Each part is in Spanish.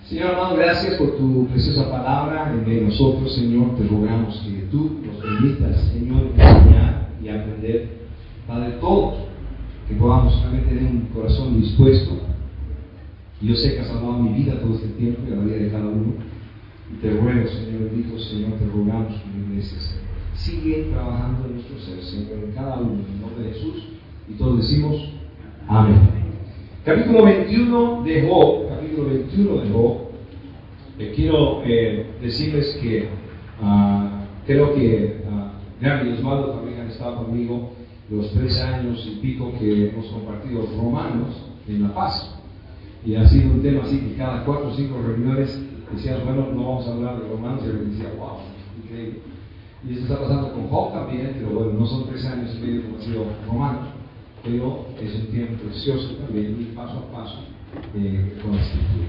Señor amado, gracias por tu preciosa palabra en nosotros, Señor. Te rogamos que tú nos permitas, Señor, enseñar y aprender, Padre, todo, que podamos realmente tener un corazón dispuesto. Y yo sé que has salvado mi vida todo este tiempo y la vida de cada uno. Y te ruego, Señor bendito, Señor, te rogamos como iglesia, Señor. Sigue trabajando en nuestro ser, Señor, en cada uno, en el nombre de Jesús. Y todos decimos, amén. Capítulo 21 de Job, quiero decirles que creo que Gaby y Osvaldo también han estado conmigo los 3 años y pico que hemos compartido Romanos en La Paz. Y ha sido un tema así que cada 4 o 5 reuniones decíamos, bueno, no vamos a hablar de Romanos, y él decía, wow, increíble. Y esto está pasando con Job también, pero bueno, no son 3 años y medio como ha sido Romanos, pero es un tiempo precioso también, ir paso a paso con la Escritura.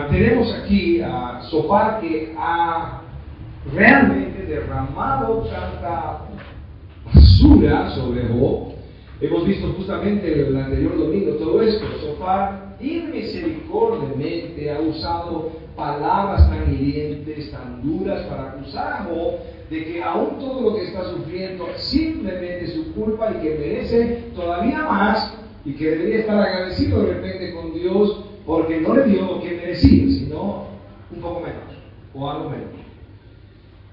Tenemos aquí a Sofar, que ha realmente derramado tanta basura sobre Job. Hemos visto justamente el anterior domingo todo esto. Sofar inmisericordiamente ha usado palabras tan hirientes, tan duras para acusar a Job de que aún todo lo que está sufriendo simplemente es su culpa y que merece todavía más y que debería estar agradecido de repente con Dios porque no le dio lo que merecía, sino un poco menos o algo menos.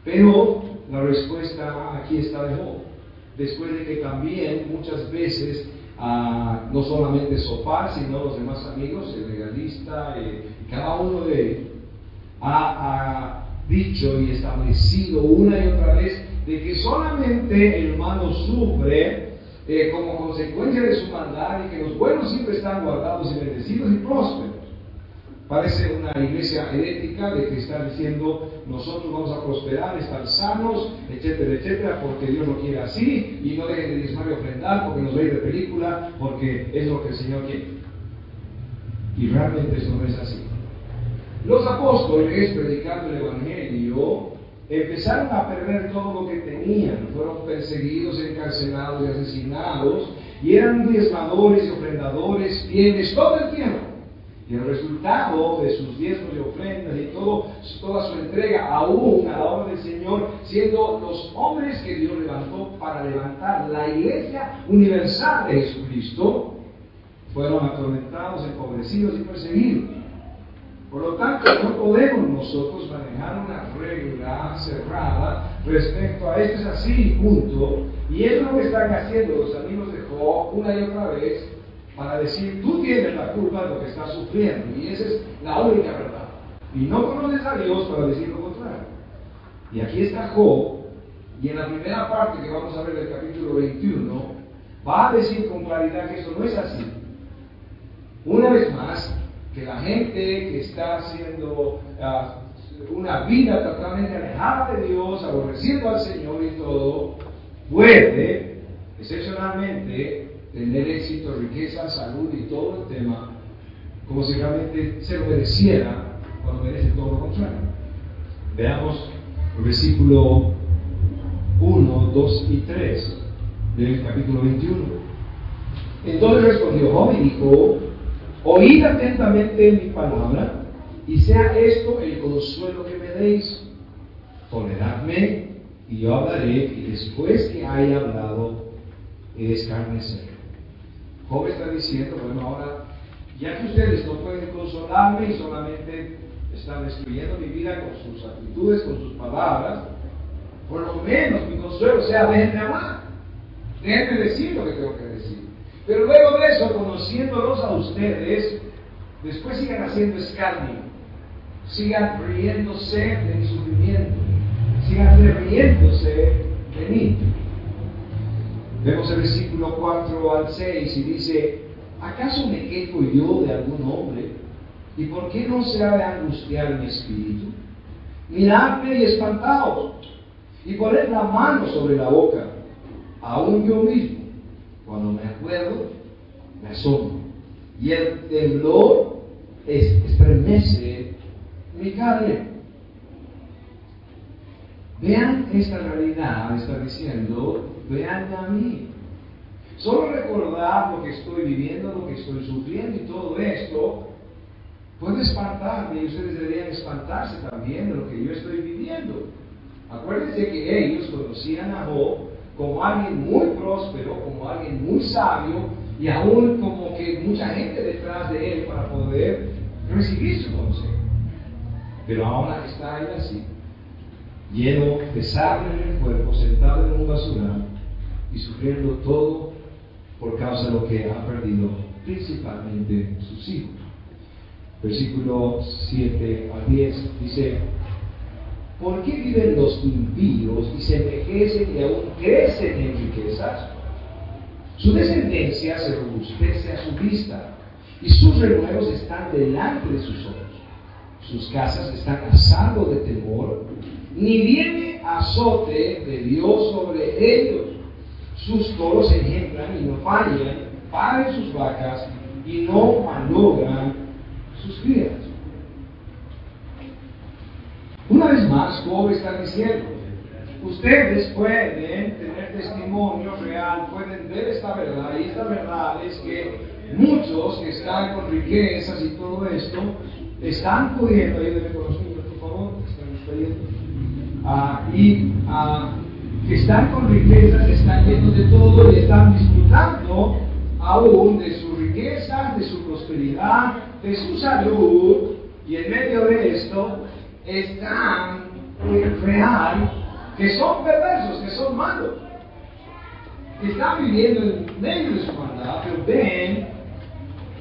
Pero la respuesta aquí está de Job, después de que también muchas veces no solamente Sofar, sino los demás amigos, el legalista, cada uno de ellos ha dicho y establecido una y otra vez de que solamente el malo sufre como consecuencia de su maldad y que los buenos siempre están guardados y bendecidos y prósperos. Parece una iglesia herética de que está diciendo nosotros vamos a prosperar, estar sanos, etcétera, etcétera, porque Dios lo quiere así y no dejen de diezmar y ofrendar porque nos veis de película, porque es lo que el Señor quiere. Y realmente eso no es así. Los apóstoles, predicando el Evangelio, empezaron a perder todo lo que tenían. Fueron perseguidos, encarcelados y asesinados, y eran diezmadores y ofrendadores fieles todo el tiempo. Y el resultado de sus diezmos y ofrendas y toda su entrega aún a la obra del Señor, siendo los hombres que Dios levantó para levantar la iglesia universal de Jesucristo, fueron atormentados, empobrecidos y perseguidos. Por lo tanto, no podemos nosotros manejar una regla cerrada respecto a esto es así, punto. Y eso es lo que están haciendo los amigos de Job una y otra vez para decir, tú tienes la culpa de lo que estás sufriendo. Y esa es la única verdad. Y no conoces a Dios para decir lo contrario. Y aquí está Job, y en la primera parte que vamos a ver del capítulo 21, va a decir con claridad que esto no es así. Una vez más, que la gente que está haciendo una vida totalmente alejada de Dios, aborreciendo al Señor y todo, puede, excepcionalmente, tener éxito, riqueza, salud y todo el tema, como si realmente se lo mereciera, cuando merece todo lo contrario. Veamos el versículo 1, 2 y 3 del capítulo 21. Entonces respondió Job y dijo, oíd atentamente mi palabra, y sea esto el consuelo que me deis. Toleradme, y yo hablaré, y después que haya hablado, escarneceré. Job está diciendo, bueno, ahora, ya que ustedes no pueden consolarme y solamente están destruyendo mi vida con sus actitudes, con sus palabras, por lo menos mi consuelo sea, déjenme hablar, déjenme decir lo que tengo que decir. Pero luego de eso, conociéndolos a ustedes, después sigan haciendo escarnio, sigan riéndose de mi sufrimiento, sigan riéndose de mí. Vemos el versículo 4 al 6 y dice, ¿acaso me quejo yo de algún hombre? ¿Y por qué no se ha de angustiar mi espíritu? Miradme y espantaos, y poned la mano sobre la boca, aún yo mismo. Cuando me acuerdo, me asombro, y el temblor estremece mi carne. Vean esta realidad, está diciendo, vean a mí. Solo recordar lo que estoy viviendo, lo que estoy sufriendo y todo esto, puede espantarme y ustedes deberían espantarse también de lo que yo estoy viviendo. Acuérdense que ellos conocían a Job como alguien muy próspero, como alguien muy sabio y aún como que mucha gente detrás de él para poder recibir su consejo. Pero ahora está él así, lleno de sangre en el cuerpo, sentado en un basural y sufriendo todo por causa de lo que ha perdido, principalmente sus hijos. Versículo 7 al 10 dice: ¿por qué viven los impíos y se envejecen y aún crecen en riquezas? Su descendencia se robustece a su vista y sus renuevos están delante de sus ojos. Sus casas están a salvo de temor, ni viene azote de Dios sobre ellos. Sus toros engendran y no fallan, paren sus vacas y no malogran sus crías. Una vez más, Job está diciendo: ustedes pueden tener testimonio real, pueden ver esta verdad, y esta verdad es que muchos que están con riquezas y todo esto, están pudiendo, ayúdenme con los niños, por favor, que están con riquezas, están llenos de todo y están disfrutando aún de su riqueza, de su prosperidad, de su salud, y en medio de esto están real, que son perversos, que son malos, que están viviendo en medio de su maldad, pero ven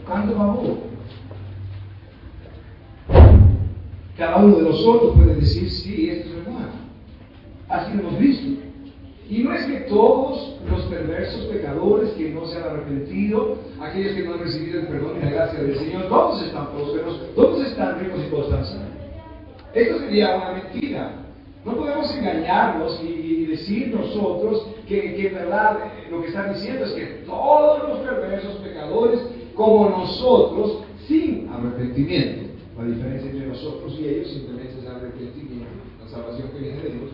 tanto favor. Cada uno de nosotros puede decir: sí, esto es verdad, así lo hemos visto. Y no es que todos los perversos pecadores que no se han arrepentido, aquellos que no han recibido el perdón y la gracia del Señor, todos están prósperos, todos están ricos y todos están sanos. Esto sería una mentira. No podemos engañarnos y decir nosotros que en verdad lo que están diciendo es que todos los perversos pecadores, como nosotros, sin arrepentimiento. La diferencia entre nosotros y ellos simplemente es el arrepentimiento, la salvación que viene de Dios,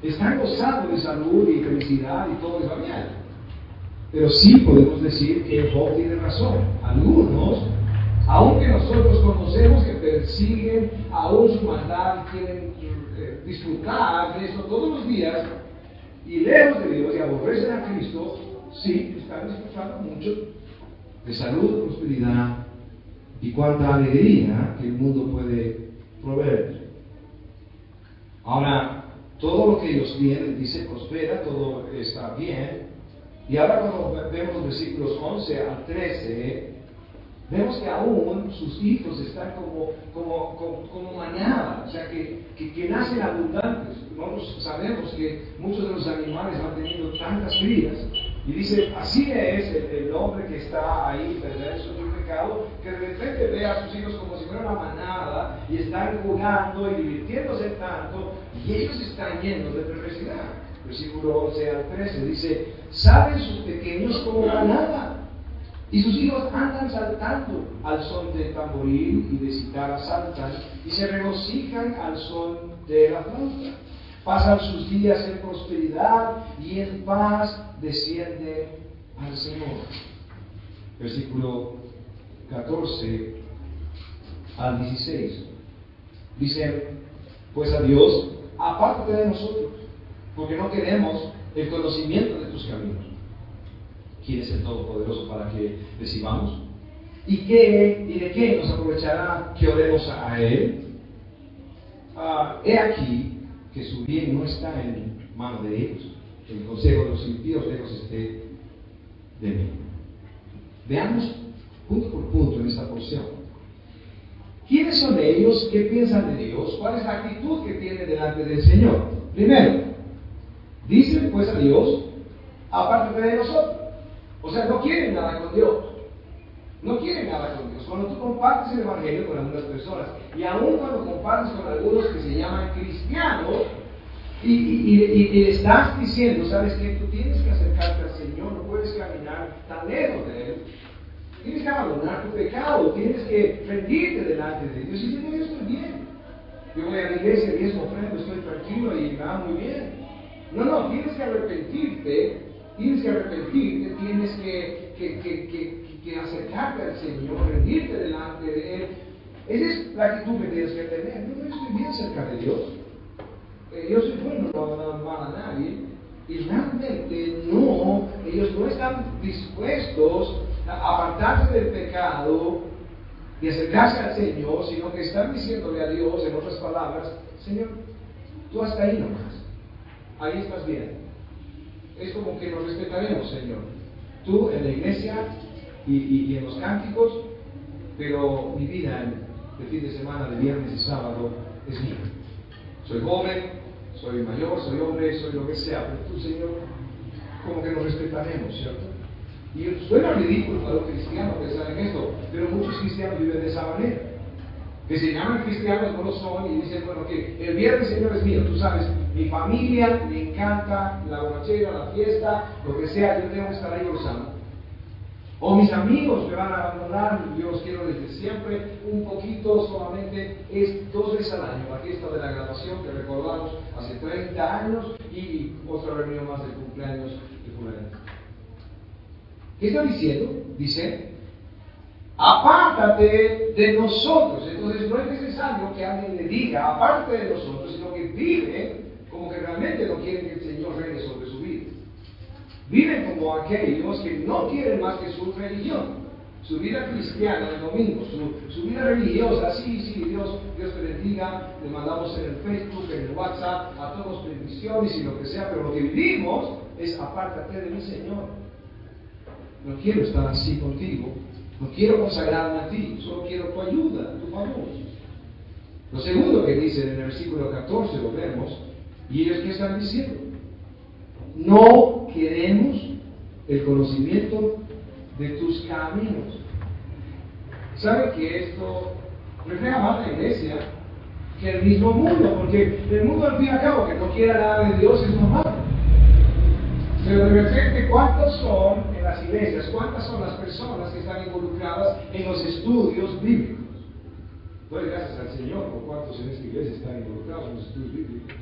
están gozando de salud y felicidad y todo les va bien. Pero sí podemos decir que Job tiene razón. Algunos, aunque nosotros conocemos que persiguen aún su maldad, quieren disfrutar de eso todos los días, y lejos de Dios y aborrecen a Cristo, sí, están disfrutando mucho de salud, prosperidad y cuánta alegría que el mundo puede proveer. Ahora, todo lo que ellos tienen, dice, prospera, todo está bien. Y ahora cuando vemos los versículos 11 al 13, vemos que aún sus hijos están como manada, o sea, que nacen abundantes. Nosotros sabemos que muchos de los animales van teniendo tantas crías. Y dice: así es el hombre que está ahí perverso en su pecado, que de repente ve a sus hijos como si fuera una manada y están jugando y divirtiéndose tanto, y ellos están llenos de perversidad. Versículo 11 al 13 dice: salen sus pequeños como manada, y sus hijos andan saltando al son del tamboril y de cítara saltan, y se regocijan al son de la flauta. Pasan sus días en prosperidad y en paz desciende al Señor. Versículo 14 al 16. Dice: pues a Dios, apártate de nosotros, porque no queremos el conocimiento de tus caminos. ¿Quién es el Todopoderoso para que recibamos? ¿Y de qué nos aprovechará que oremos a Él? He aquí que su bien no está en mano de ellos. El consejo de los impíos lejos esté de mí. Veamos punto por punto en esta porción. ¿Quiénes son ellos? ¿Qué piensan de Dios? ¿Cuál es la actitud que tienen delante del Señor? Primero, dicen pues a Dios: apártate de nosotros. O sea, no quieren nada con Dios. No quieren nada con Dios. Cuando tú compartes el Evangelio con algunas personas, y aún cuando compartes con algunos que se llaman cristianos, y le estás diciendo: ¿sabes qué? Tú tienes que acercarte al Señor, no puedes caminar tan lejos de Él. Tienes que abandonar tu pecado, tienes que rendirte delante de Dios. Y dices: yo estoy bien. Yo voy a la iglesia, diezmo, ofrendo, estoy tranquilo y me va muy bien. No, tienes que arrepentirte, tienes que acercarte al Señor, rendirte delante de Él, Esa es la actitud que tienes que tener. Yo estoy bien cerca de Dios. Yo soy bueno, no hago mal a nadie. Y realmente no, ellos no están dispuestos a apartarse del pecado y acercarse al Señor, sino que están diciéndole a Dios, en otras palabras, Señor, tú hasta ahí nomás, ahí estás bien. Es como que nos respetaremos, Señor. Tú en la iglesia y en los cánticos, pero mi vida de fin de semana, de viernes y sábado, es mía. Soy joven, soy mayor, soy hombre, soy lo que sea, pero tú, Señor, como que nos respetaremos, ¿cierto? Y suena ridículo para los cristianos pensar en esto, pero muchos cristianos viven de esa manera. Que se llaman cristianos, no lo son, y dicen, bueno, que el viernes, Señor, es mío, tú sabes, mi familia me encanta, la borrachera, la fiesta, lo que sea, yo tengo que estar ahí gozando. O mis amigos me van a abandonar, yo los quiero desde siempre, un poquito solamente, es 2 veces al año, la fiesta de la graduación que recordamos hace 30 años y otra reunión más del cumpleaños de fulanito. ¿Qué está diciendo? Dice, apártate de nosotros. Entonces no es necesario que alguien le diga, apártate de nosotros, sino que viven como que realmente no quieren que el Señor reine sobre su vida. Viven como aquellos que no quieren más que su religión, su vida cristiana el domingo, su vida religiosa. Sí, Dios te bendiga, le mandamos en el Facebook, en el WhatsApp, a todos bendiciones y lo que sea, pero lo que vivimos es apártate de mi Señor. No quiero estar así contigo, no quiero consagrarme a ti, solo quiero tu ayuda, tu favor. Lo segundo que dice en el versículo 14 lo vemos, y ellos que están diciendo, no queremos el conocimiento de tus caminos. ¿Saben que esto refleja más la iglesia que el mismo mundo? Porque el mundo al fin y al cabo que no quiera nada de Dios es normal. Pero de repente, ¿cuántos son en las iglesias? ¿Cuántas son las personas que están involucradas en los estudios bíblicos? Doy gracias al Señor por cuántos en esta iglesia están involucrados en los estudios bíblicos.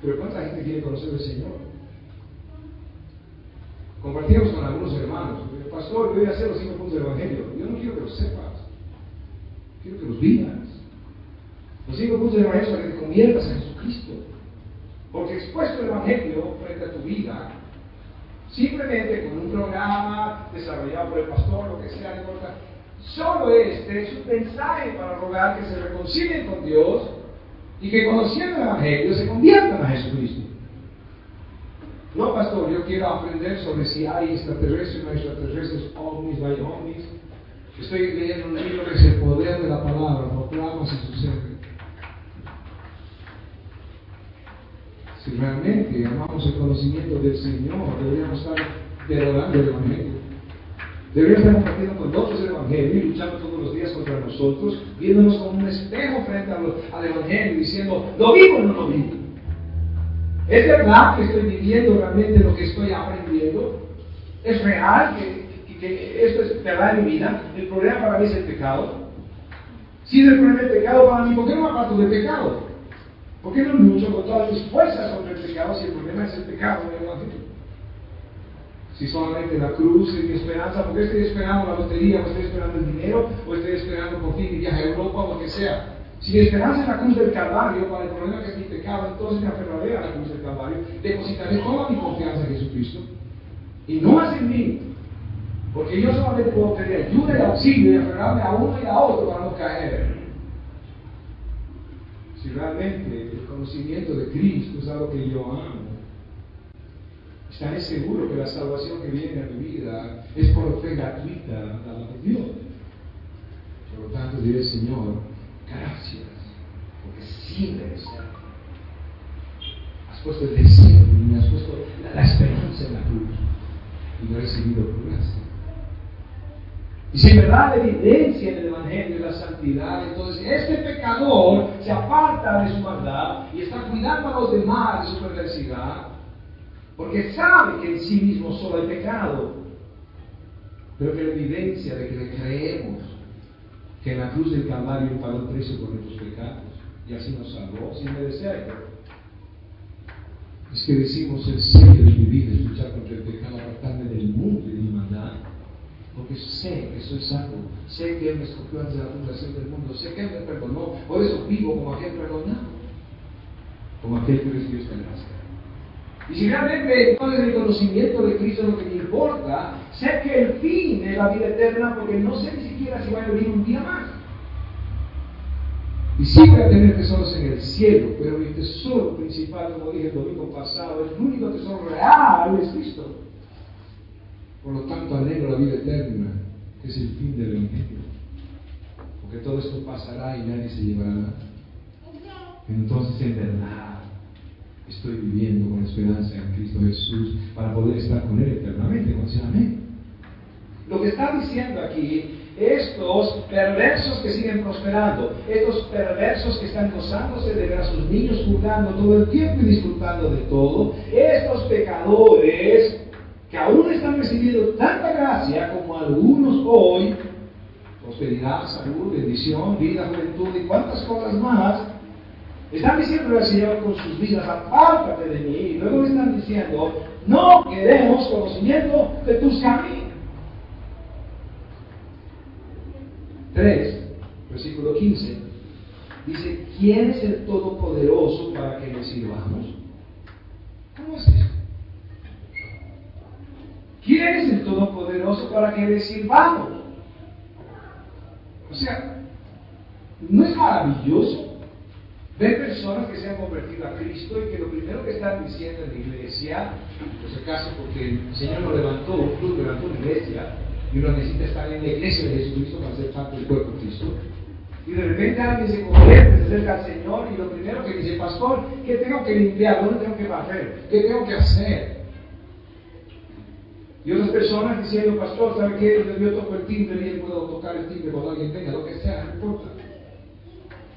Pero ¿cuánta gente quiere conocer al Señor? Compartimos con algunos hermanos, pastor, yo voy a hacer los 5 puntos del Evangelio. Yo no quiero que los sepas, quiero que los vivas. Los 5 puntos del Evangelio para que te conviertas en Jesucristo. Porque expuesto el Evangelio frente a tu vida, simplemente con un programa desarrollado por el pastor, lo que sea, no importa, solo este es un mensaje para rogar que se reconcilien con Dios y que conociendo el Evangelio se conviertan a Jesucristo. No, pastor, yo quiero aprender sobre si hay extraterrestres, no hay extraterrestres, ovnis, no hay ovnis. Estoy leyendo un libro que es El Poder de la Palabra, proclama si sucede. Si realmente amamos el conocimiento del Señor, deberíamos estar derogando el Evangelio. Deberíamos estar compartiendo con nosotros el Evangelio y luchando todos los días contra nosotros, viéndonos como un espejo frente al Evangelio, diciendo, ¿lo vivo o no lo vivo? ¿Es verdad que estoy viviendo realmente lo que estoy aprendiendo? ¿Es real que esto es verdad en mi vida? ¿El problema para mí es el pecado? Si es el problema del pecado para mí, ¿por qué no me aparto del pecado? ¿Por qué no lucho con todas mis fuerzas contra el pecado si el problema es el pecado del Evangelio? Si solamente la cruz es mi esperanza, ¿por qué estoy esperando la lotería, o estoy esperando el dinero, o estoy esperando por fin mi viaje a Europa, o lo que sea? Si mi esperanza es la cruz del Calvario para el problema que es mi pecado, entonces me aferraré a la cruz del Calvario, depositaré toda mi confianza en Jesucristo, y no más en mí, porque yo solamente puedo pedir ayuda y auxilio y aferrarme a uno y a otro para no caer. Si realmente el conocimiento de Cristo es algo que yo amo, estaré seguro que la salvación que viene a mi vida es por fe gratuita dada por Dios. Por lo tanto diré, Señor, gracias, porque sí me deseo. Has puesto el deseo y me has puesto la esperanza en la cruz y no he recibido por gracia. Y si en verdad la evidencia en el Evangelio de la santidad, entonces este pecador se aparta de su maldad y está cuidando a los demás de su perversidad, porque sabe que en sí mismo solo hay pecado, pero que la evidencia de que le creemos que en la cruz del Calvario pagó el precio por nuestros pecados y así nos salvó sin merecerlo, es que decimos el sello de mi vida es luchar contra el pecado, apartarme del mundo y de mi maldad. Porque sé que soy salvo, sé que Él me escogió antes de la fundación del mundo, sé que Él me perdonó, por eso vivo como aquel perdonado, como aquel que recibió esta gracia. Y si realmente entonces el conocimiento de Cristo es lo que me importa, sé que el fin es la vida eterna, porque no sé ni siquiera si va a venir un día más. Y sí voy a tener tesoros en el cielo, pero mi tesoro principal, como dije el domingo pasado, el único tesoro real es Cristo. Por lo tanto, anhelo la vida eterna, que es el fin del Evangelio. Porque todo esto pasará y nadie se llevará nada. Entonces, en verdad, estoy viviendo con esperanza en Cristo Jesús para poder estar con Él eternamente. Amén. Lo que está diciendo aquí, estos perversos que siguen prosperando, estos perversos que están gozándose de ver a sus niños jugando todo el tiempo y disfrutando de todo, estos pecadores que aún están recibiendo tanta gracia como algunos hoy, prosperidad, salud, bendición, vida, juventud y cuantas cosas más, están diciendo al Señor con sus vidas, apártate de mí, y luego le están diciendo, no queremos conocimiento de tus caminos. 3, versículo 15, dice, ¿quién es el Todopoderoso para que le sirvamos? ¿Cómo es eso? ¿Quién es el Todopoderoso para que le sirvamos? O sea, ¿no es maravilloso ver personas que se han convertido a Cristo y que lo primero que están diciendo en la iglesia, por si acaso porque el Señor lo levantó, un club levantó una iglesia, y uno necesita estar en la iglesia de Jesucristo para ser parte del cuerpo de Cristo, y de repente alguien se convierte, se acerca al Señor y lo primero que dice, pastor, ¿qué tengo que limpiar? ¿Dónde tengo que barrer? ¿Qué tengo que hacer? Y otras personas diciendo, pastor, ¿sabe qué? Yo toco el timbre y él puedo tocar el timbre cuando alguien venga, lo que sea, no importa.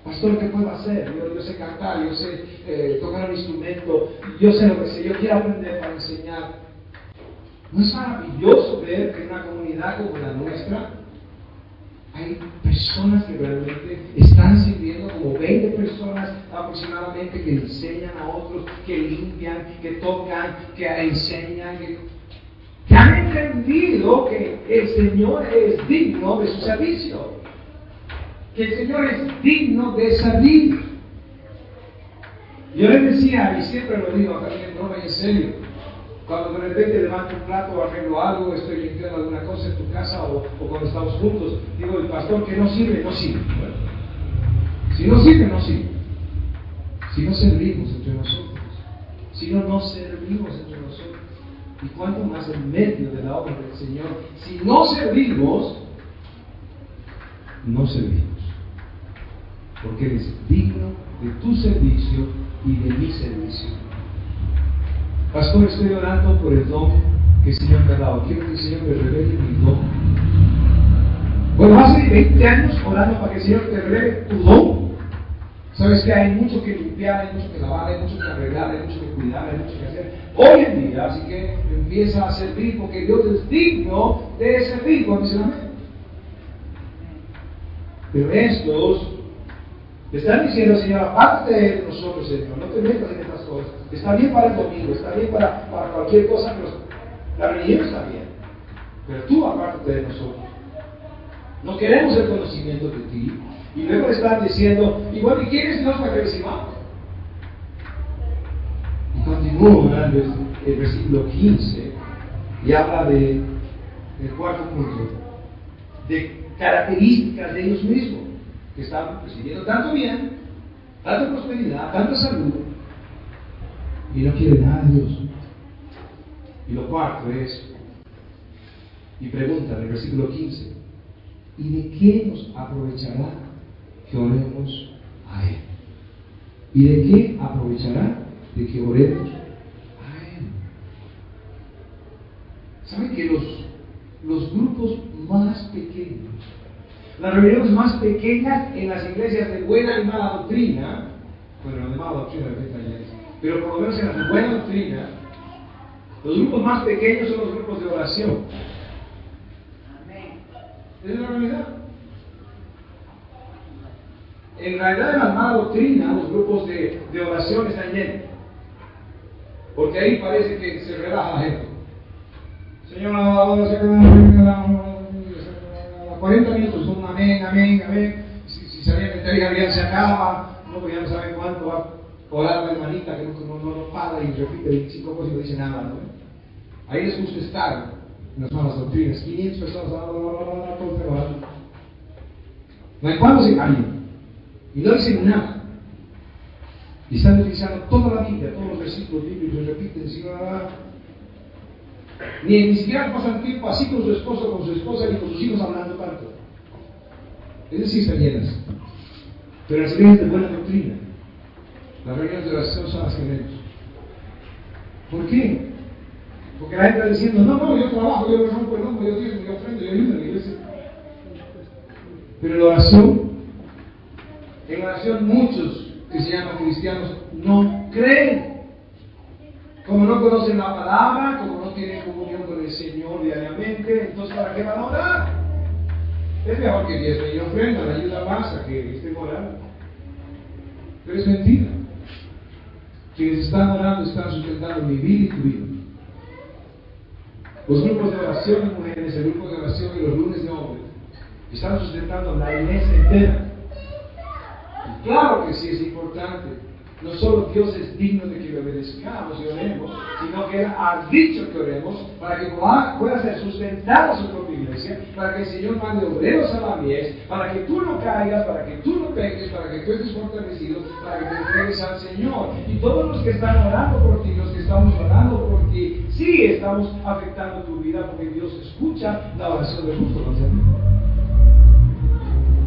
Pastor, ¿qué puedo hacer? Yo sé cantar, yo sé tocar un instrumento, yo sé lo que sé, yo quiero aprender para enseñar. ¿No es maravilloso ver que en una comunidad como la nuestra hay personas que realmente están sirviendo, como 20 personas aproximadamente, que enseñan a otros, que limpian, que tocan, que enseñan, que han entendido que el Señor es digno de su servicio, que el Señor es digno de servir? Yo les decía, y siempre lo digo acá en broma y en serio, cuando de repente levanto un plato o arreglo algo, estoy limpiando alguna cosa en tu casa o cuando estamos juntos, digo, el pastor que no sirve, no sirve. Bueno, si no sirve, no sirve. Si no servimos entre nosotros, si no servimos entre nosotros, y cuánto más en medio de la obra del Señor, si no servimos, no servimos. Porque eres digno de tu servicio y de mi servicio. Pastor, estoy orando por el don que el Señor me ha dado. Quiero que el Señor me revele mi don. Bueno, hace 20 años orando para que el Señor te revele tu don. Sabes que hay mucho que limpiar, hay mucho que lavar, hay mucho que arreglar, hay mucho que cuidar, hay mucho que hacer hoy en día. Así que empieza a servir porque Dios es digno de servir. Cuando dice amén. Pero estos le están diciendo, Señor, aparte de nosotros, Señor, no te metas en estas cosas. Está bien para el domingo, está bien para cualquier cosa, pero la religión está bien. Pero tú apártate de nosotros. No queremos el conocimiento de ti. Y luego le están diciendo, y bueno, ¿y quién es Dios para que le sirvamos? Y continúa el versículo 15 y habla del cuarto punto, de características de ellos mismos, que están recibiendo tanto bien, tanta prosperidad, tanta salud, y no quieren nada de Dios. Y lo cuarto es, y pregunta en el versículo 15, ¿y de qué nos aprovechará que oremos a Él? ¿Y de qué aprovechará de que oremos a Él? ¿Saben que los grupos más pequeños, las reuniones más pequeñas en las iglesias de buena y mala doctrina, bueno, de mala doctrina de repente hay, pero por lo menos en las de buena doctrina, los grupos más pequeños son los grupos de oración. Es la realidad. En realidad, en la mala doctrina, los grupos de oración están llenos. Porque ahí parece que se relaja la gente. Señor, 40 minutos con un amén, amén, amén. Si sabían que el día se acaba, no, pues ya no saben cuánto va a orar la hermanita que no para y repite 25 cosas y no dice nada, ¿no? Ahí les gusta estar en las malas doctrinas. 500 personas, todo pero no hay cuándo se callan y no dicen nada. Y están utilizando toda la Biblia, todos los versículos bíblicos, y repiten, ni siquiera pasan tiempo así con su esposo, con su esposa, ni con sus hijos hablando tanto. Esas sí están llenas. Pero las iglesias de buena doctrina, las reuniones de oración son las que menos. ¿Por qué? Porque la gente está diciendo, no, yo trabajo, yo rompo el hombro, yo diezmo, yo ofrendo, yo ayudo a la iglesia. Pero en oración muchos que se llaman cristianos no creen. Como no conocen la palabra, como no tienen comunión con el Señor diariamente, entonces ¿para qué van a orar? Es mejor que diezmen y ofrendan, ayuda más a que estén orando. Pero es mentira. Quienes están orando están sustentando mi vida y tu vida. Los grupos de oración de mujeres, el grupo de oración y los lunes de hombres están sustentando la iglesia entera. Y claro que sí es importante. No solo Dios es digno de que le obedezcamos y oremos, sino que Él ha dicho que oremos para que pueda ser sustentada su propia iglesia, para que el Señor mande obreros a la mies, para que tú no caigas, para que tú no peques, para que tú estés fortalecido, para que te entregues al Señor. Y todos los que están orando por ti, los que estamos orando por ti, sí estamos afectando tu vida porque Dios escucha la oración del justo.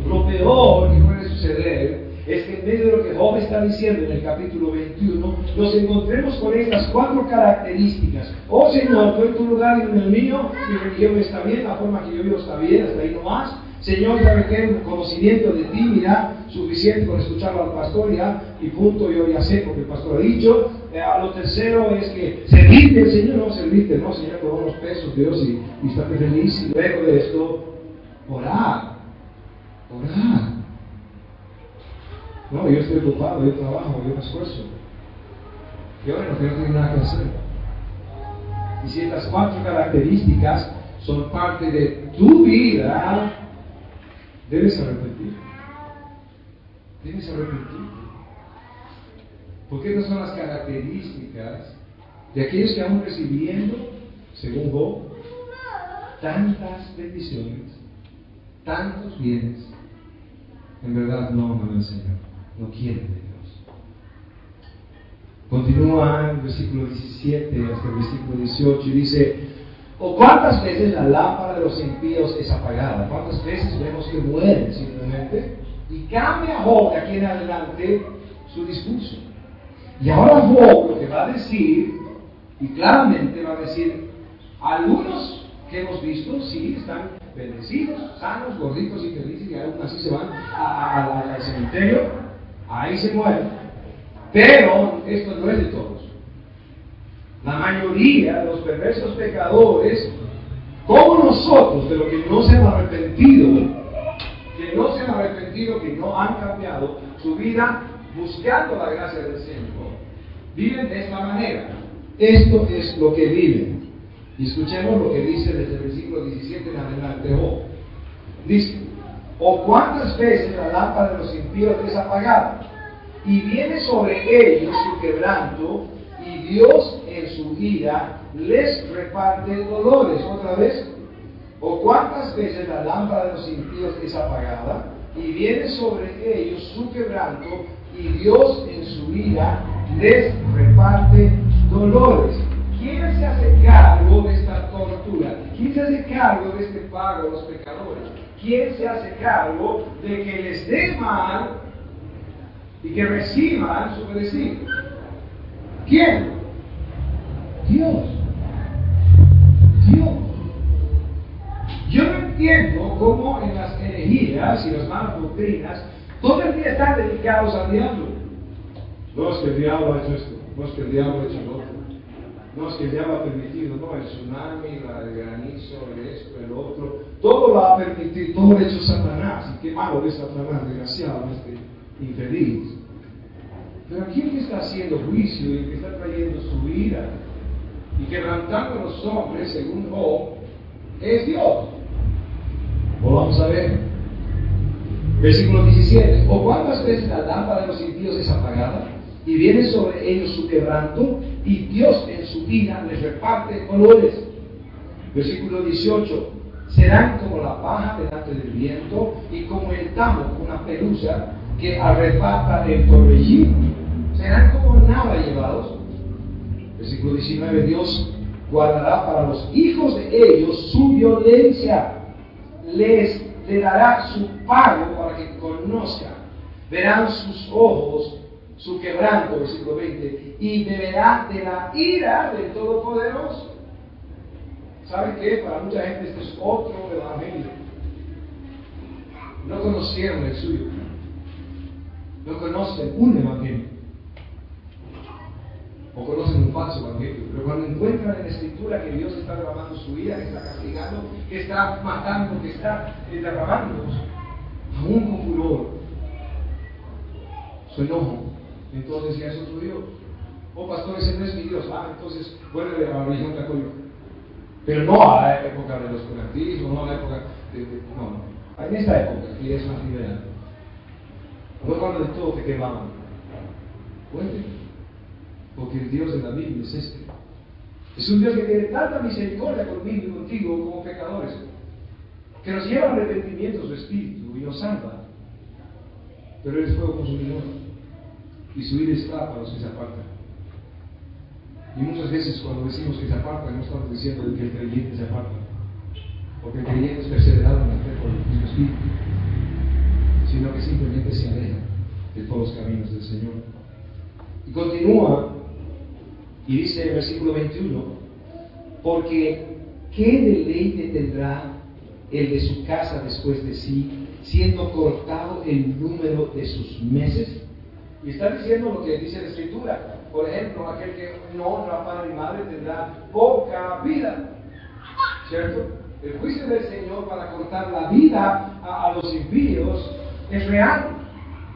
Lo peor que puede suceder es que en medio de lo que Job está diciendo en el capítulo 21, nos encontremos con estas 4 características. Oh Señor, tú en tu lugar y en el mío, mi religión está bien, la forma que yo vivo está bien, hasta ahí no más. Señor, ya requiere un conocimiento de ti, mira, suficiente con escucharlo al pastor ya, y punto, yo ya sé porque el pastor ha dicho. Lo tercero es que servirte al Señor, no servirte, no, Señor, con unos pesos, Dios, y estate feliz. Y luego de esto, orar. No, yo estoy ocupado, yo trabajo, yo me esfuerzo. Y ahora no tengo nada que hacer. Y si estas 4 características son parte de tu vida, debes arrepentirte. Porque estas son las características de aquellos que aún recibiendo, según Job, tantas bendiciones, tantos bienes, en verdad no aman al Señor, no quieren de Dios. Continúa en el versículo 17 hasta el versículo 18 y dice: ¿o cuántas veces la lámpara de los impíos es apagada? ¿Cuántas veces vemos que mueren simplemente? Y cambia Job de aquí en adelante su discurso. Y ahora Job lo que va a decir, y claramente va a decir, algunos que hemos visto, sí, están bendecidos, sanos, gorditos y felices, y aún así se van al cementerio, ahí se mueren. Pero esto no es de todos. La mayoría de los perversos pecadores, como nosotros, de los que no se han arrepentido, que no han cambiado su vida buscando la gracia del Señor, viven de esta manera. Esto es lo que viven. Y escuchemos lo que dice desde el versículo 17 en adelante. Dice: ¿o cuántas veces la lámpara de los impíos es apagada? Y viene sobre ellos su quebranto, y Dios en su ira les reparte dolores. Otra vez: ¿o cuántas veces la lámpara de los impíos es apagada? Y viene sobre ellos su quebranto, y Dios en su ira les reparte dolores. ¿Quién se hace cargo de esta tortura? ¿Quién se hace cargo de este pago a los pecadores? ¿Quién se hace cargo de que les dé mal y que reciban su merecido? ¿Quién? Dios. Yo no entiendo cómo en las herejías y las malas doctrinas todo el día están dedicados al diablo. No es que el diablo ha hecho esto, no es que el diablo ha hecho lo otro, no es que el diablo ha permitido, no, el tsunami, el granizo, el esto, el otro, todo lo ha permitido, todo lo ha hecho Satanás. Y qué malo de Satanás, desgraciado, infeliz. Pero aquí el que está haciendo juicio y el que está trayendo su ira y quebrantando a los hombres, según Job, es Dios. Volvamos a ver. Versículo 17. ¿O cuántas veces la lámpara de los impíos es apagada y viene sobre ellos su quebranto y Dios en su ira les reparte dolores? Versículo 18. Serán como la paja delante del viento y como el tamo, una pelusa que arrebata el torbellino. Serán como nada llevados. Versículo 19. Dios guardará para los hijos de ellos su violencia. Le dará su pago para que conozcan. Verán sus ojos su quebranto, versículo 20, y beberá de la ira del Todopoderoso. ¿Saben qué? Para mucha gente este es otro evangelio. No conocieron el suyo. No conocen un evangelio. O conocen un falso evangelio. Pero cuando encuentran en la Escritura que Dios está derramando su ira, que está castigando, que está matando, que está derramando, aún con furor, su enojo, entonces ya es otro Dios. Oh, pastor, ese no es mi Dios. Entonces vuelve a la religión católica. Pero no a la época de los convertidos, no a la época no. En esta época, que es más liberal. No cuando de todo te quemaban. Cuente. Porque el Dios de la Biblia es este. Es un Dios que tiene tanta misericordia conmigo y contigo como pecadores, que nos lleva al arrepentimiento su espíritu y nos salva. Pero Él es fuego consumidor y su ira está para los que se apartan. Y muchas veces cuando decimos que se apartan, no estamos diciendo que el creyente se aparta, porque el creyente es perseverado en la fe por el mismo espíritu, sino que simplemente se aleja de todos los caminos del Señor. Y continúa y dice en el versículo 21, porque ¿qué deleite tendrá el de su casa después de sí, siendo cortado el número de sus meses? Y está diciendo lo que dice la Escritura. Por ejemplo, aquel que no honra a padre y madre tendrá poca vida, ¿cierto? El juicio del Señor para cortar la vida a los impíos es real.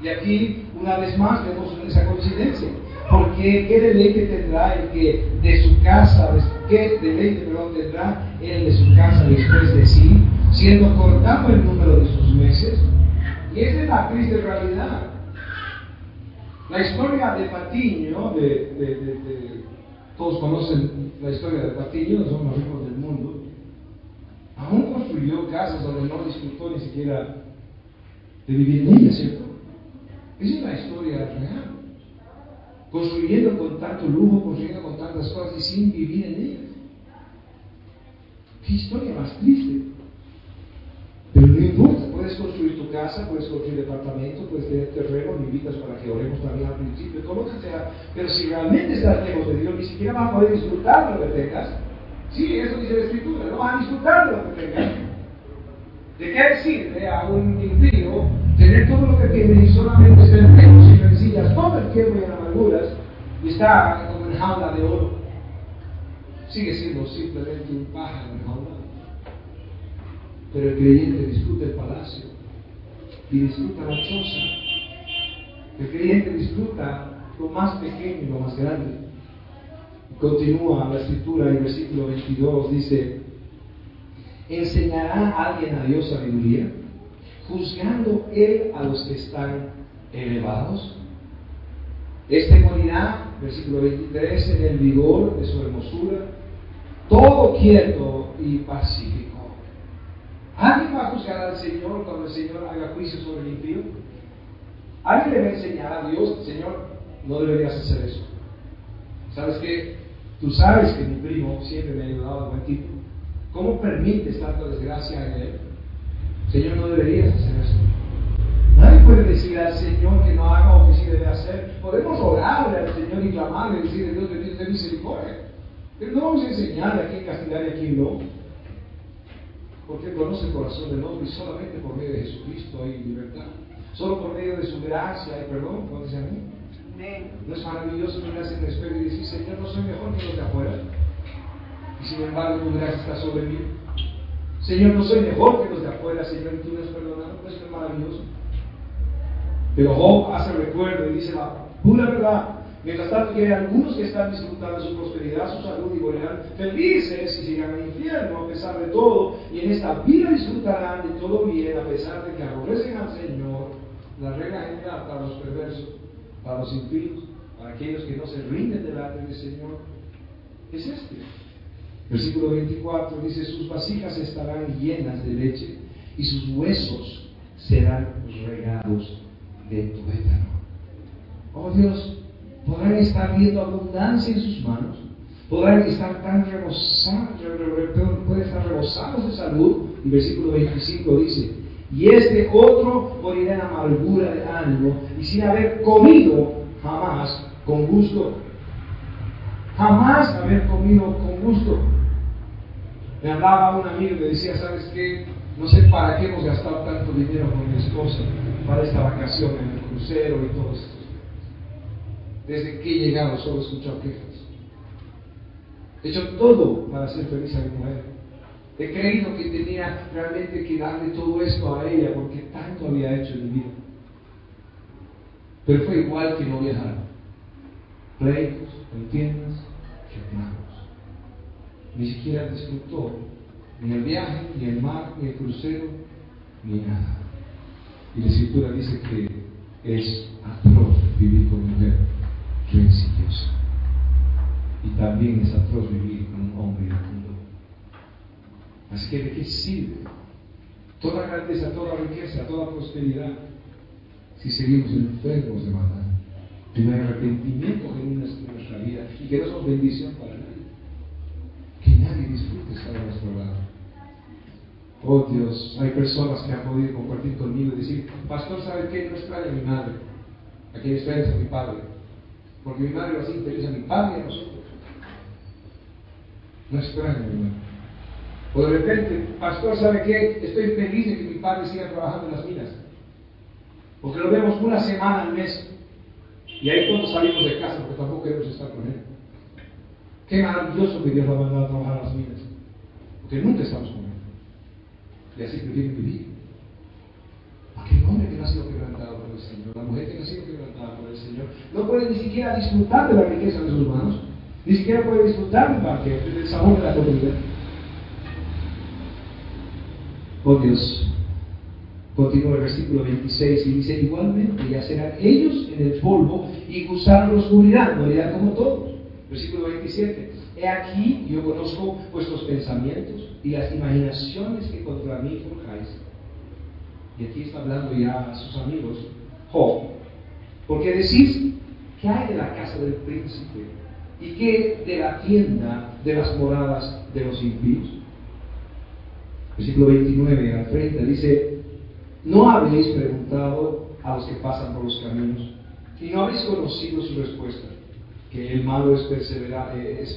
Y aquí, una vez más, vemos esa coincidencia. Porque ¿qué deleite tendrá el que de su casa, tendrá el de su casa después de sí, siendo cortado el número de sus meses? Y esa es la triste realidad. La historia de Patiño, todos conocen la historia de Patiño, son los ricos del mundo. Aún construyó casas donde no disfrutó ni siquiera de vivir en ellas, ¿cierto? Esa es una historia real. Construyendo con tanto lujo, construyendo con tantas cosas y sin vivir en ellas. Qué historia más triste. Pero no importa, puedes construir tu casa, puedes construir departamento, puedes tener terreno, me invitas para que oremos también al principio, todo lo que sea. Pero si realmente estás lejos de Dios, ni siquiera vas a poder disfrutar de lo que tengas. Sí, eso dice la Escritura, no vas a disfrutar de lo que tengas. ¿De qué sirve a un impío tener todo lo que tiene y solamente estar lejos y rencillas todo el tiempo y en amarguras y está como en jaula de oro? Sigue siendo simplemente un pájaro en jaula. Pero el creyente disfruta el palacio y disfruta la choza. El creyente disfruta lo más pequeño y lo más grande. Y continúa la Escritura en el versículo 22, dice: ¿enseñará alguien a Dios sabiduría, juzgando Él a los que están elevados? Este morirá, versículo 23, en el vigor de su hermosura, todo quieto y pacífico. ¿Alguien va a juzgar al Señor cuando el Señor haga juicio sobre el impío? ¿Alguien le va a enseñar a Dios? Señor, no deberías hacer eso. ¿Sabes qué? Tú sabes que mi primo siempre me ha ayudado a buen tipo. ¿Cómo permites tanta desgracia en él? Señor, no deberías hacer eso. Nadie puede decir al Señor que no haga o que sí debe hacer. Podemos orarle al Señor y clamarle y decirle: Dios, ten misericordia. Pero no vamos a enseñarle a quién castigar y a quién no. Porque Él conoce el corazón del hombre y solamente por medio de Jesucristo hay libertad. Solo por medio de su gracia hay perdón. ¿Cómo dice a mí? ¿No es maravilloso mirarse en el espejo y decir: Señor, no soy mejor que los de afuera? Y sin embargo tu gracia está sobre mí. Señor, no soy mejor que los de afuera, Señor, y tú me has perdonado. Eso es maravilloso. Pero Job hace recuerdo y dice la pura verdad: Mientras tanto, que hay algunos que están disfrutando su prosperidad, su salud y volverán felices y sigan al infierno a pesar de todo. Y en esta vida disfrutarán de todo bien a pesar de que aborrecen al Señor. La regla general para los perversos, para los impíos, para aquellos que no se rinden delante del Señor, es este. Versículo 24 dice: sus vasijas estarán llenas de leche y sus huesos serán regados de tuétano. Oh Dios, podrán estar viendo abundancia en sus manos, podrán estar tan pueden estar rebosados de salud. Y versículo 25 dice: y este otro morirá en amargura de ánimo y sin haber comido jamás con gusto. Jamás haber comido con gusto. Me hablaba un amigo y me decía: ¿sabes qué? No sé para qué hemos gastado tanto dinero con mi esposa para esta vacación en el crucero y todo esto. Desde que he llegado solo he escuchado quejas. He hecho todo para hacer feliz a mi mujer. He creído que tenía realmente que darle todo esto a ella porque tanto había hecho en mi vida. Pero fue igual que no viajar. Pleitos, contiendas, reclamos. Ni siquiera disfrutó ni el viaje, ni el mar, ni el crucero, ni nada. Y la Escritura dice que es atroz vivir con una mujer rencillosa. Y también es atroz vivir con un hombre iracundo. Así que ¿de qué sirve toda grandeza, toda riqueza, toda prosperidad si seguimos enfermos de maldad? Que no hay arrepentimiento genuino en nuestra vida y que no somos bendición para nadie. Que nadie disfrute estar a nuestro lado. Oh Dios, hay personas que han podido compartir conmigo y decir: pastor, ¿sabe qué? No extraño a mi madre. ¿A quién extrañas? A mi padre. Porque mi madre lo hacía feliz a mi padre y a nosotros. No extraño a mi madre. O de repente: pastor, ¿sabe qué? Estoy feliz de que mi padre siga trabajando en las minas. Porque lo vemos una semana al mes. Y ahí cuando salimos de casa, porque tampoco queremos estar con él. Qué maravilloso que Dios lo ha mandado a trabajar a las minas. Porque nunca estamos con él. Y así prefieren vivir. Aquel hombre que no ha sido quebrantado por el Señor, la mujer que no ha sido quebrantada por el Señor, no puede ni siquiera disfrutar de la riqueza de sus manos, ni siquiera puede disfrutar del banquete, del sabor de la comida. Oh Dios, continúa el versículo 26 y dice: igualmente yacerán ellos en el polvo y gusanos los cubrirán, morirán como todos. Versículo 27: he aquí yo conozco vuestros pensamientos y las imaginaciones que contra mí forjáis. Y aquí está hablando ya a sus amigos, Job, porque decís: ¿qué hay de la casa del príncipe? ¿Y qué de la tienda de las moradas de los impíos? Versículo 29 al 30 dice: ¿no habéis preguntado a los que pasan por los caminos? ¿Y no habéis conocido su respuesta? Que el malo es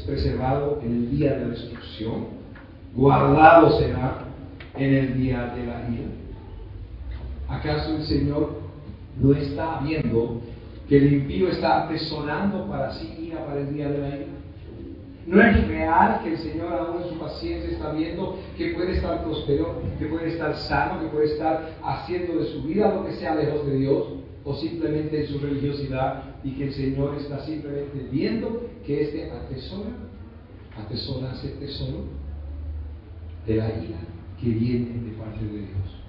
preservado en el día de la destrucción, guardado será en el día de la ira. ¿Acaso el Señor no está viendo que el impío está atesorando para sí ira para el día de la ira? ¿No es real que el Señor aún en su paciencia está viendo que puede estar próspero, que puede estar sano, que puede estar haciendo de su vida lo que sea lejos de Dios, o simplemente en su religiosidad, y que el Señor está simplemente viendo que éste atesora ese tesoro de la ira que viene de parte de Dios,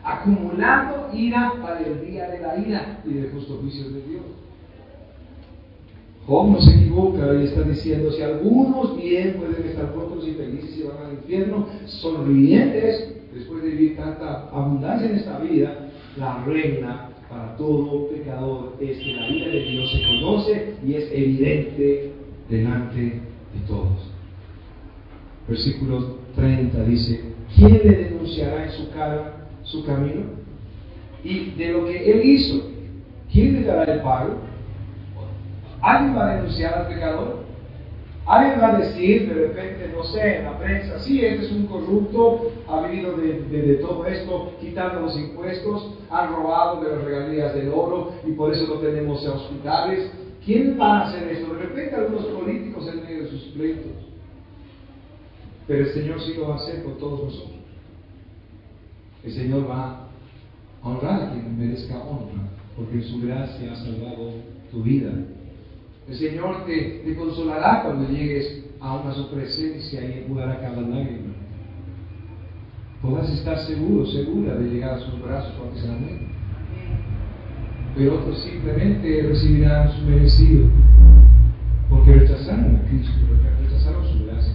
acumulando ira para el día de la ira y del justo juicio de Dios? Job no se equivoca y está diciendo: si algunos bien pueden estar prontos y felices y van al infierno, sonrientes después de vivir tanta abundancia en esta vida, la regla para todo pecador es que la ira de Dios se conoce y es evidente delante de todos. Versículo 30 dice: ¿quién le denunciará en su cara su camino? Y de lo que él hizo, ¿quién le dará el pago? ¿Alguien va a denunciar al pecador? ¿Alguien va a decir de repente, no sé, en la prensa: sí, este es un corrupto, ha vivido de todo esto, quitando los impuestos, han robado de las regalías del oro y por eso no tenemos hospitales? ¿Quién va a hacer esto? De repente algunos políticos en medio de sus pleitos. Pero el Señor sí lo va a hacer con todos nosotros. El Señor va a honrar a quien merezca honra, porque en su gracia ha salvado tu vida. El Señor te consolará cuando llegues a una su presencia y enjugará cada lágrima. Podrás estar seguro, segura de llegar a sus brazos cuando se la muera. Pero otros simplemente recibirán su merecido, porque rechazaron a Cristo, porque rechazaron su gracia.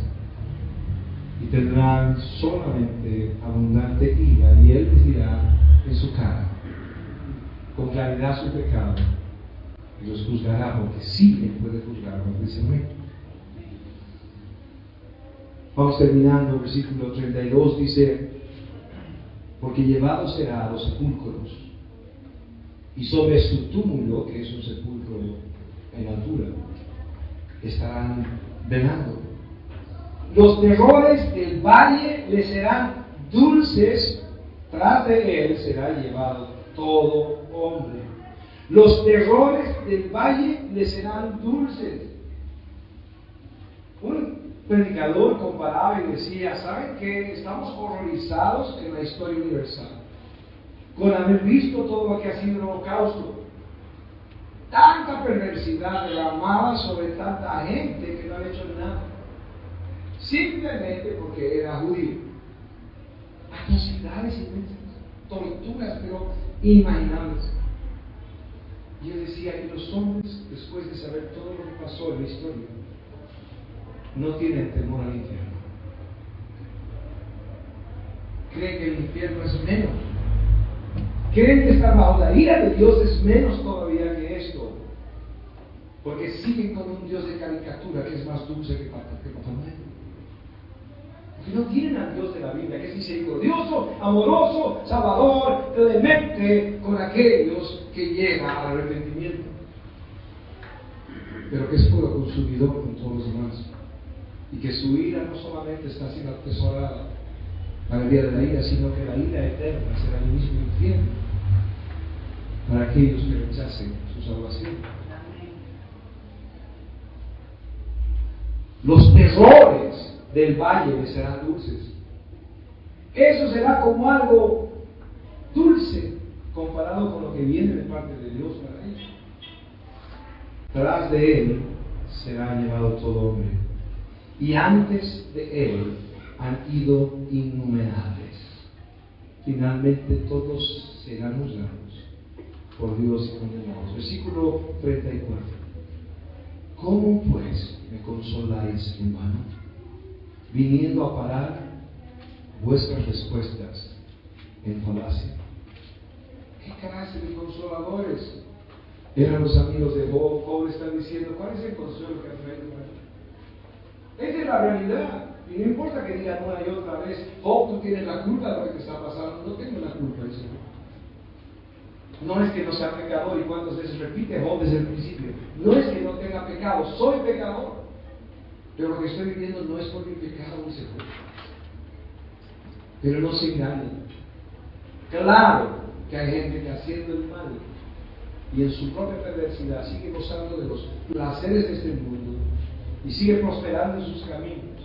Y tendrán solamente abundante ira, y Él les dirá en su cara, con claridad, su pecado, y los juzgará, porque sí Él puede juzgar, como dice amén. Vamos terminando, versículo 32 dice: porque llevado será a los sepulcros, y sobre su túmulo, que es un sepulcro en altura, estarán velando. Los terrores del valle le serán dulces, tras de él será llevado todo hombre. Los terrores del valle le serán dulces. Un predicador comparaba y decía: ¿saben qué? Estamos horrorizados en la historia universal con haber visto todo lo que ha sido el holocausto. Tanta perversidad derramada sobre tanta gente que no ha hecho nada, simplemente porque era judío. Atrocidades inmensas, torturas, pero inimaginables. Y yo decía: y los hombres, después de saber todo lo que pasó en la historia, no tienen temor al infierno. Creen que el infierno es menos. Creen que estar bajo la ira de Dios es menos todavía que esto. Porque siguen con un Dios de caricatura que es más dulce que Papá Noel. Porque no tienen al Dios de la Biblia, que es misericordioso, amoroso, salvador, clemente con aquellos que llegan al arrepentimiento. Pero que es puro consumidor con todos los demás. Y que su ira no solamente está siendo atesorada para el día de la ira, sino que la ira eterna será el mismo infierno para aquellos que rechacen su salvación. Los terrores del valle les serán dulces. Eso será como algo dulce comparado con lo que viene de parte de Dios para ellos. Tras de él será llevado todo hombre, y antes de él han ido innumerables. Finalmente todos serán juzgados por Dios y condenados. Versículo 34. ¿Cómo pues me consoláis en vano, viniendo a parar vuestras respuestas en falacia? ¿Qué clase de consoladores eran los amigos de Job? Job está diciendo: ¿cuál es el consuelo que ha traído para mí? Esa es la realidad. Y no importa que digan una y otra vez: Job, tú tienes la culpa de lo que te está pasando. No tengo la culpa, dice Job. No es que no sea pecador, y cuántas veces repite Job desde el principio: no es que no tenga pecado, soy pecador, pero lo que estoy viviendo no es por mi pecado, dice Job. Pero no se engañen. Claro que hay gente que, haciendo el mal y en su propia perversidad, sigue gozando de los placeres de este mundo y sigue prosperando en sus caminos,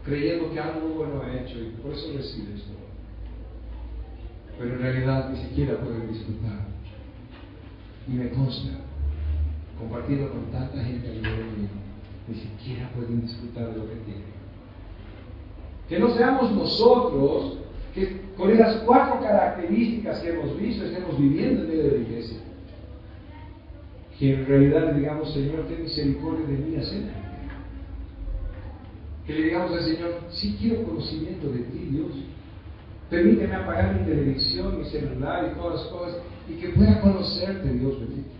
creyendo que algo bueno ha hecho, y por eso recibe esto. Pero en realidad ni siquiera pueden disfrutar. Y me consta, compartiendo con tanta gente alrededor mío, ni siquiera pueden disfrutar de lo que tienen. Que no seamos nosotros que con esas 4 características que hemos visto estemos viviendo en medio de la iglesia. Que en realidad le digamos: Señor, ten misericordia de mí, acércame. Que le digamos al Señor: sí quiero conocimiento de ti, Dios. Permíteme apagar mi televisión, mi celular y todas las cosas, y que pueda conocerte, Dios bendito.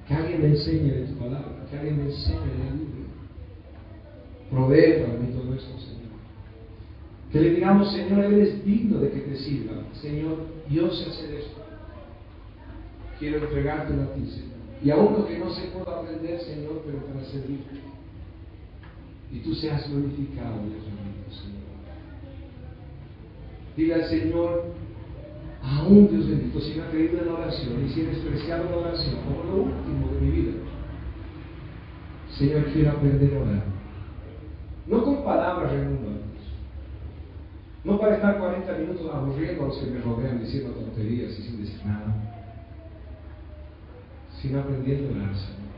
Que alguien me enseñe de tu palabra, que alguien me enseñe de la Biblia. Provee para mí todo esto, Señor. Que le digamos: Señor, eres digno de que te sirva. Señor, yo sé hacer esto. Quiero entregártelo a ti, Señor. Y aún lo que no se pueda aprender, Señor, pero para servirte. Y tú seas glorificado, Dios bendito, Señor. Dile al Señor: aún, Dios bendito, si no he creído en la oración y si he despreciado la oración como lo último de mi vida, Señor, quiero aprender a orar. No con palabras redundantes, no para estar 40 minutos aburriendo a los que me rodean diciendo tonterías y sin decir nada, sino aprendiendo a orar, Señor.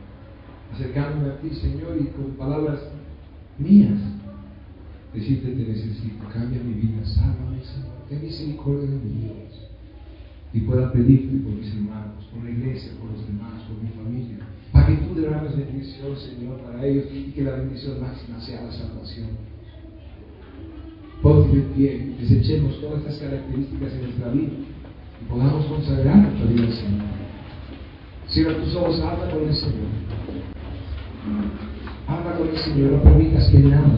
acercándome a ti, Señor, y con palabras mías, decirte: te necesito, cambia mi vida, sálvame, Señor, ten misericordia de mí, Dios. Y pueda pedirte por mis hermanos, por la iglesia, por los demás, por mi familia, para que tú derrames bendición, Señor, para ellos, y que la bendición máxima sea la salvación. Ponte de pie, desechemos todas estas características en nuestra vida y podamos consagrar nuestra vida al Señor. Cierra tus ojos, habla con el Señor. Habla con el Señor, no permitas que nada